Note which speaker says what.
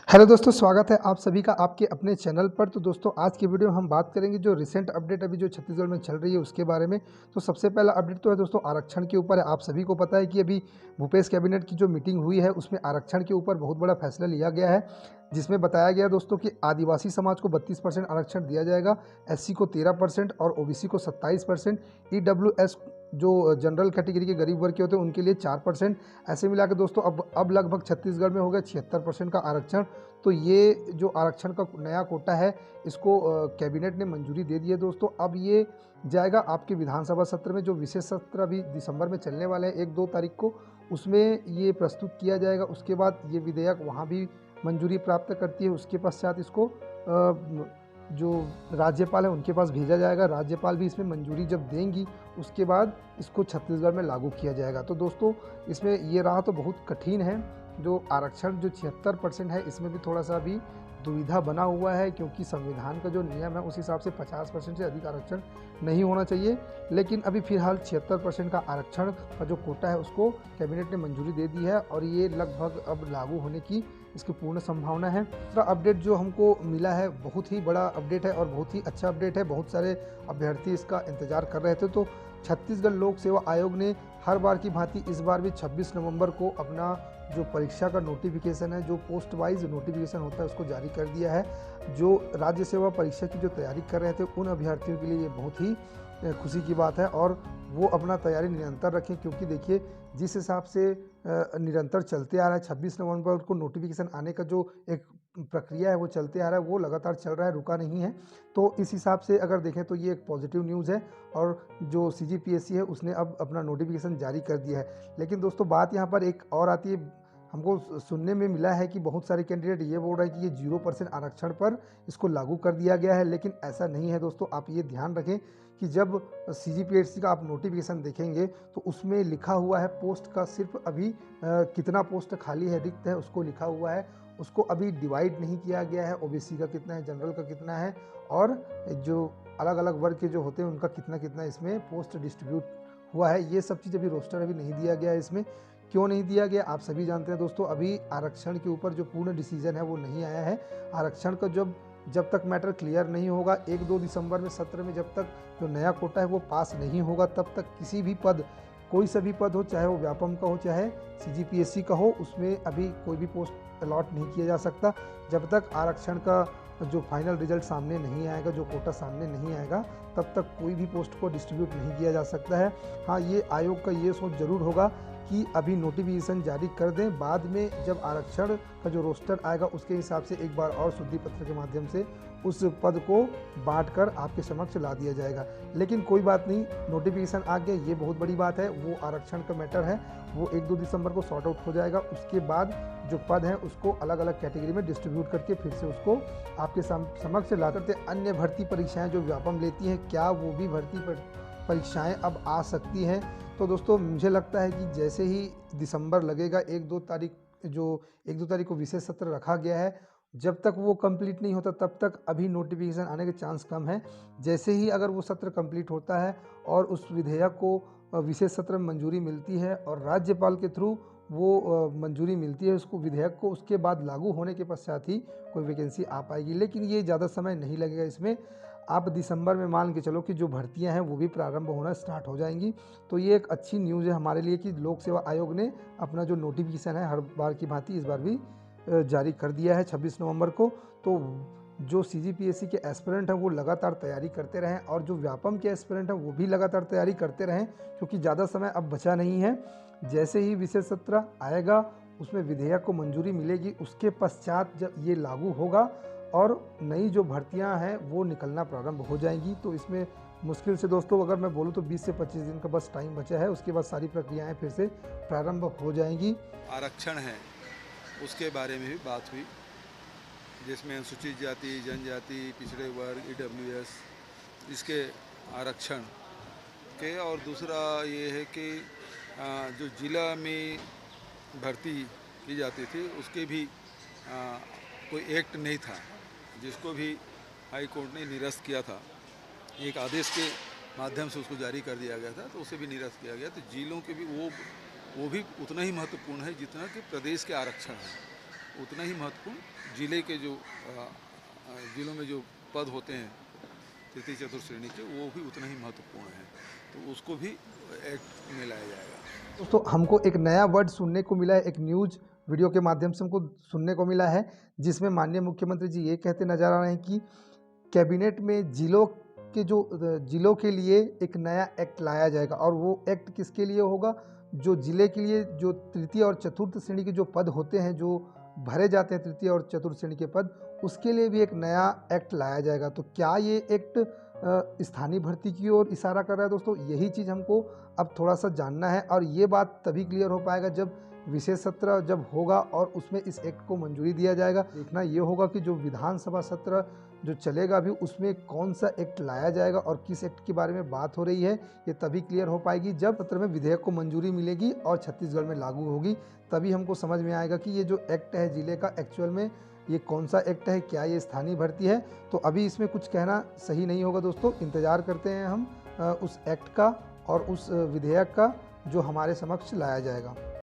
Speaker 1: Hello दोस्तों, स्वागत है आप सभी का आपके अपने चैनल पर। तो दोस्तों, आज की वीडियो में हम बात करेंगे जो रिसेंट अपडेट अभी जो छत्तीसगढ़ में चल रही है उसके बारे में। तो सबसे पहला अपडेट तो है दोस्तों आरक्षण के ऊपर है। आप सभी को पता है कि अभी भूपेश कैबिनेट की जो मीटिंग हुई है उसमें आरक्षण के ऊपर बहुत बड़ा फैसला लिया गया है, जिसमें बताया गया दोस्तों कि आदिवासी समाज को 32% आरक्षण दिया जाएगा, एससी को 13% और ओबीसी को 27%, ईडब्ल्यूएस जो जनरल कैटेगरी के गरीब वर्ग के होते हैं उनके लिए 4%। ऐसे मिला के दोस्तों अब लगभग छत्तीसगढ़ में हो गया 76% का आरक्षण। तो ये जो आरक्षण का नया कोटा है इसको कैबिनेट ने मंजूरी दे दी है दोस्तों। अब ये जाएगा आपके विधानसभा सत्र में, जो विशेष सत्र अभी दिसंबर में चलने वाले हैं 1-2 तारीख को, उसमें ये प्रस्तुत किया जाएगा। उसके बाद ये विधेयक वहाँ भी मंजूरी प्राप्त करती है। उसके पश्चात इसको जो राज्यपाल है उनके पास भेजा जाएगा। राज्यपाल भी इसमें मंजूरी जब देंगी उसके बाद इसको छत्तीसगढ़ में लागू किया जाएगा। तो दोस्तों, इसमें ये राह तो बहुत कठिन है। जो आरक्षण जो 76% है इसमें भी थोड़ा सा अभी दुविधा बना हुआ है, क्योंकि संविधान का जो नियम है उस हिसाब से 50% से अधिक आरक्षण नहीं होना चाहिए। लेकिन अभी फिलहाल 76% का आरक्षण का जो कोटा है उसको कैबिनेट ने मंजूरी दे दी है और ये लगभग अब लागू होने की इसकी पूर्ण संभावना है। दूसरा अपडेट जो हमको मिला है बहुत ही बड़ा अपडेट है और बहुत ही अच्छा अपडेट है। बहुत सारे अभ्यर्थी इसका इंतजार कर रहे थे। तो छत्तीसगढ़ लोक सेवा आयोग ने हर बार की भांति इस बार भी 26 नवंबर को अपना जो परीक्षा का नोटिफिकेशन है, जो पोस्ट वाइज नोटिफिकेशन होता है, उसको जारी कर दिया है। जो राज्य सेवा परीक्षा की जो तैयारी कर रहे थे उन अभ्यर्थियों के लिए ये बहुत ही खुशी की बात है और वो अपना तैयारी निरंतर रखें, क्योंकि देखिए जिस हिसाब से निरंतर चलते आ रहा है 26 नवंबर को नोटिफिकेशन आने का जो एक प्रक्रिया है वो चलते आ रहा है, वो लगातार चल रहा है, रुका नहीं है। तो इस हिसाब से अगर देखें तो ये एक पॉजिटिव न्यूज़ है और जो सीजीपीएससी है उसने अब अपना नोटिफिकेशन जारी कर दिया है। लेकिन दोस्तों, बात यहाँ पर एक और आती है। हमको सुनने में मिला है कि बहुत सारे कैंडिडेट ये बोल रहे हैं कि ये 0% आरक्षण पर इसको लागू कर दिया गया है, लेकिन ऐसा नहीं है दोस्तों। आप ये ध्यान रखें कि जब सीजीपीएससी का आप नोटिफिकेशन देखेंगे तो उसमें लिखा हुआ है पोस्ट का सिर्फ अभी कितना पोस्ट खाली है, रिक्त है, उसको लिखा हुआ है। उसको अभी डिवाइड नहीं किया गया है, ओबीसी का कितना है, जनरल का कितना है और जो अलग अलग वर्ग के जो होते हैं उनका कितना कितना इसमें पोस्ट डिस्ट्रीब्यूट हुआ है। ये सब चीज़ अभी रोस्टर अभी नहीं दिया गया है इसमें। क्यों नहीं दिया गया आप सभी जानते हैं दोस्तों। अभी आरक्षण के ऊपर जो पूर्ण डिसीजन है वो नहीं आया है। आरक्षण का जब तक मैटर क्लियर नहीं होगा, 1-2 दिसंबर में सत्र में जब तक जो नया कोटा है वो पास नहीं होगा, तब तक किसी भी पद, कोई सा भी पद हो, चाहे वो व्यापम का हो चाहे सीजीपीएससी का हो, उसमें अभी कोई भी पोस्ट अलॉट नहीं किया जा सकता। जब तक आरक्षण का जो फाइनल रिजल्ट सामने नहीं आएगा, जो कोटा सामने नहीं आएगा, तब तक कोई भी पोस्ट को डिस्ट्रीब्यूट नहीं किया जा सकता है। हाँ, ये आयोग का ये सोच जरूर होगा कि अभी नोटिफिकेशन जारी कर दें, बाद में जब आरक्षण का जो रोस्टर आएगा उसके हिसाब से एक बार और शुद्धि पत्र के माध्यम से उस पद को बांटकर आपके समक्ष ला दिया जाएगा। लेकिन कोई बात नहीं, नोटिफिकेशन आ गया, ये बहुत बड़ी बात है। वो आरक्षण का मैटर है, वो 1-2 दिसंबर को सॉर्ट आउट हो जाएगा। उसके बाद जो पद हैं उसको अलग अलग कैटेगरी में डिस्ट्रीब्यूट करके फिर से उसको आपके समक्ष ला करते। अन्य भर्ती परीक्षाएं जो व्यापम लेती हैं, क्या वो भी भर्ती परीक्षाएं अब आ सकती हैं? तो दोस्तों, मुझे लगता है कि जैसे ही दिसंबर लगेगा, 1-2 तारीख को विशेष सत्र रखा गया है, जब तक वो कंप्लीट नहीं होता तब तक अभी नोटिफिकेशन आने के चांस कम है। जैसे ही अगर वो सत्र कंप्लीट होता है और उस विधेयक को विशेष सत्र में मंजूरी मिलती है और राज्यपाल के थ्रू वो मंजूरी मिलती है उसको विधेयक को, उसके बाद लागू होने के पश्चात ही कोई वैकेंसी आ पाएगी। लेकिन ये ज़्यादा समय नहीं लगेगा इसमें। आप दिसंबर में मान के चलो कि जो भर्तियां हैं वो भी प्रारंभ होना स्टार्ट हो जाएंगी। तो ये एक अच्छी न्यूज़ है हमारे लिए कि लोक सेवा आयोग ने अपना जो नोटिफिकेशन है हर बार की भांति इस बार भी जारी कर दिया है 26 नवंबर को। तो जो सीजीपीएससी के एस्पिरेंट हैं वो लगातार तैयारी करते रहें और जो व्यापम के एस्पिरेंट हैं वो भी लगातार तैयारी करते रहें, क्योंकि ज़्यादा समय अब बचा नहीं है। जैसे ही विशेष सत्र आएगा उसमें विधेयक को मंजूरी मिलेगी, उसके पश्चात जब ये लागू होगा और नई जो भर्तियां हैं वो निकलना प्रारंभ हो जाएंगी। तो इसमें मुश्किल से दोस्तों अगर मैं बोलूँ तो 20 से 25 दिन का बस टाइम बचा है, उसके बाद सारी प्रक्रियाएं फिर से प्रारंभ हो जाएंगी।
Speaker 2: आरक्षण है उसके बारे में भी बात हुई, जिसमें अनुसूचित जाति, जनजाति, पिछड़े वर्ग, ईडब्ल्यूएस, इसके आरक्षण के, और दूसरा ये है कि जो जिला में भर्ती की जाती थी उसके भी कोई एक्ट नहीं था, जिसको भी हाई कोर्ट ने निरस्त किया था। एक आदेश के माध्यम से उसको जारी कर दिया गया था, तो उसे भी निरस्त किया गया। तो जिलों के भी वो भी उतना ही महत्वपूर्ण है जितना कि प्रदेश के आरक्षण है। उतना ही महत्वपूर्ण जिले के जो जिलों में जो पद होते हैं तृतीय चतुर्थ श्रेणी के, वो भी उतना ही महत्वपूर्ण है, तो उसको भी एक्ट में लाया जाएगा।
Speaker 1: दोस्तों हमको एक नया वर्ड सुनने को मिला है, एक न्यूज़ वीडियो के माध्यम से हमको सुनने को मिला है, जिसमें माननीय मुख्यमंत्री जी ये कहते नजर आ रहे हैं कि कैबिनेट में जिलों के लिए एक नया एक्ट लाया जाएगा। और वो एक्ट किसके लिए होगा? जो जिले के लिए जो तृतीय और चतुर्थ श्रेणी के जो पद होते हैं, जो भरे जाते हैं तृतीय और चतुर्थ श्रेणी के पद, उसके लिए भी एक नया एक्ट लाया जाएगा। तो क्या ये एक्ट स्थानीय भर्ती की ओर इशारा कर रहा है? दोस्तों यही चीज़ हमको अब थोड़ा सा जानना है, और ये बात तभी क्लियर हो पाएगा जब विशेष सत्र जब होगा और उसमें इस एक्ट को मंजूरी दिया जाएगा। देखना ये होगा कि जो विधानसभा सत्र जो चलेगा अभी, उसमें कौन सा एक्ट लाया जाएगा और किस एक्ट के बारे में बात हो रही है, ये तभी क्लियर हो पाएगी जब सत्र में विधेयक को मंजूरी मिलेगी और छत्तीसगढ़ में लागू होगी। तभी हमको समझ में आएगा कि ये जो एक्ट है जिले का, एक्चुअल में ये कौन सा एक्ट है, क्या ये स्थानीय भर्ती है। तो अभी इसमें कुछ कहना सही नहीं होगा दोस्तों, इंतज़ार करते हैं हम उस एक्ट का और उस विधेयक का जो हमारे समक्ष लाया जाएगा।